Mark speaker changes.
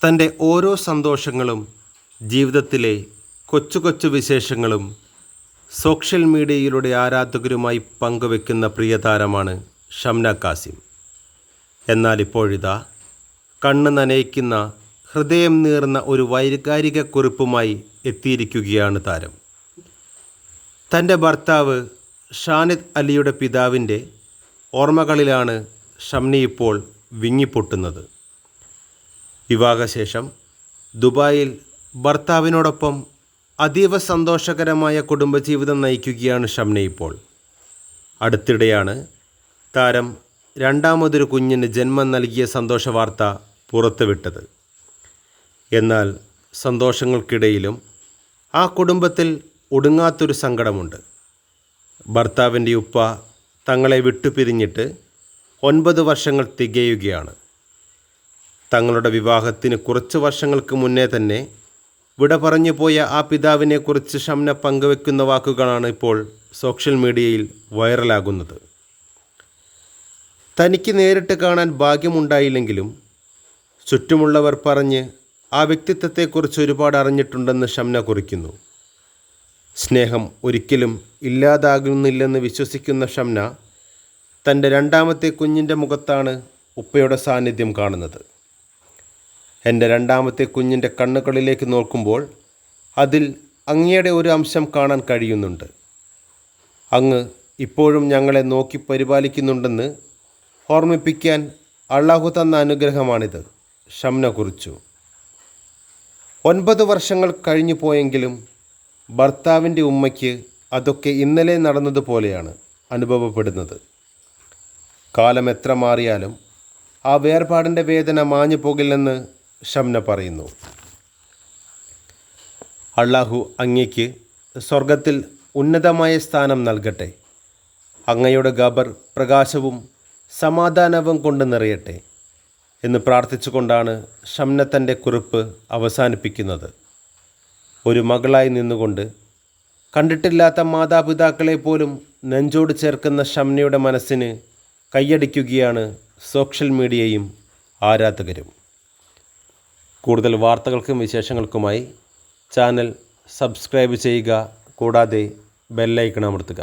Speaker 1: തൻ്റെ ഓരോ സന്തോഷങ്ങളും ജീവിതത്തിലെ കൊച്ചു കൊച്ചു വിശേഷങ്ങളും സോഷ്യൽ മീഡിയയിലൂടെ ആരാധകരുമായി പങ്കുവെക്കുന്ന പ്രിയതാരമാണ് ഷംന കാസിം. എന്നാൽ ഇപ്പോഴിതാ കണ്ണ് നനയിക്കുന്ന ഹൃദയം നീർന്ന ഒരു വൈകാരിക കുറിപ്പുമായി എത്തിയിരിക്കുകയാണ് താരം. തൻ്റെ ഭർത്താവ് ഷാനിദ് അലിയുടെ പിതാവിൻ്റെ ഓർമ്മകളിലാണ് ഷംന ഇപ്പോൾ വിങ്ങിപ്പൊട്ടുന്നത്. വിവാഹശേഷം ദുബായിൽ ഭർത്താവിനോടൊപ്പം അതീവ സന്തോഷകരമായ കുടുംബജീവിതം നയിക്കുകയാണ് ഷംന ഇപ്പോൾ. അടുത്തിടെയാണ് താരം രണ്ടാമതൊരു കുഞ്ഞിന് ജന്മം നൽകിയ സന്തോഷ വാർത്ത പുറത്തുവിട്ടത്. എന്നാൽ സന്തോഷങ്ങൾക്കിടയിലും ആ കുടുംബത്തിൽ ഒടുങ്ങാത്തൊരു സങ്കടമുണ്ട്. ഭർത്താവിൻ്റെ ഉപ്പ തങ്ങളെ വിട്ടുപിരിഞ്ഞിട്ട് 9 വർഷങ്ങൾ തികയുകയാണ്. തങ്ങളുടെ വിവാഹത്തിന് കുറച്ച് വർഷങ്ങൾക്ക് മുന്നേ തന്നെ വിട പറഞ്ഞു പോയ ആ പിതാവിനെക്കുറിച്ച് ഷംന പങ്കുവെക്കുന്ന വാക്കുകളാണ് ഇപ്പോൾ സോഷ്യൽ മീഡിയയിൽ വൈറലാകുന്നത്. തനിക്ക് നേരിട്ട് കാണാൻ ഭാഗ്യമുണ്ടായില്ലെങ്കിലും ചുറ്റുമുള്ളവർ പറഞ്ഞ് ആ വ്യക്തിത്വത്തെക്കുറിച്ച് ഒരുപാട് അറിഞ്ഞിട്ടുണ്ടെന്ന് ഷംന കുറിക്കുന്നു. സ്നേഹം ഒരിക്കലും ഇല്ലാതാകുന്നില്ലെന്ന് വിശ്വസിക്കുന്ന ഷംന തൻ്റെ രണ്ടാമത്തെ കുഞ്ഞിൻ്റെ മുഖത്താണ് ഉപ്പയുടെ സാന്നിധ്യം കാണുന്നത്. എൻ്റെ രണ്ടാമത്തെ കുഞ്ഞിൻ്റെ കണ്ണുകളിലേക്ക് നോക്കുമ്പോൾ അതിൽ അങ്ങയുടെ ഒരു അംശം കാണാൻ കഴിയുന്നുണ്ട്. അങ്ങ് ഇപ്പോഴും ഞങ്ങളെ നോക്കി പരിപാലിക്കുന്നുണ്ടെന്ന് ഓർമ്മിപ്പിക്കാൻ അള്ളാഹു തന്ന അനുഗ്രഹമാണിത്, ഷംന കുറിച്ചു. 9 വർഷങ്ങൾ കഴിഞ്ഞു പോയെങ്കിലും ഭർത്താവിൻ്റെ ഉമ്മയ്ക്ക് അതൊക്കെ ഇന്നലെ നടന്നതുപോലെയാണ് അനുഭവപ്പെടുന്നത്. കാലം എത്ര മാറിയാലും ആ വേർപാടിൻ്റെ വേദന മാഞ്ഞു പോകില്ലെന്ന് ഷംന പറയുന്നു. അള്ളാഹു അങ്ങയ്ക്ക് സ്വർഗത്തിൽ ഉന്നതമായ സ്ഥാനം നൽകട്ടെ. അങ്ങയുടെ ഖബർ പ്രകാശവും സമാധാനവും കൊണ്ട് നിറയട്ടെ എന്ന് പ്രാർത്ഥിച്ചുകൊണ്ടാണ് ഷംന തൻ്റെ കുറിപ്പ് അവസാനിപ്പിക്കുന്നത്. ഒരു മകളായി നിന്നുകൊണ്ട് കണ്ടിട്ടില്ലാത്ത മാതാപിതാക്കളെ പോലും നെഞ്ചോട് ചേർക്കുന്ന ഷംനയുടെ മനസ്സിന് കൈയടിക്കുകയാണ് സോഷ്യൽ മീഡിയയും ആരാധകരും. കൂടുതൽ വാർത്തകൾക്കും വിശേഷങ്ങൾക്കുമായി ചാനൽ സബ്സ്ക്രൈബ് ചെയ്യുക, കൂടാതെ ബെല്ലൈക്കൺ അമർത്തുക.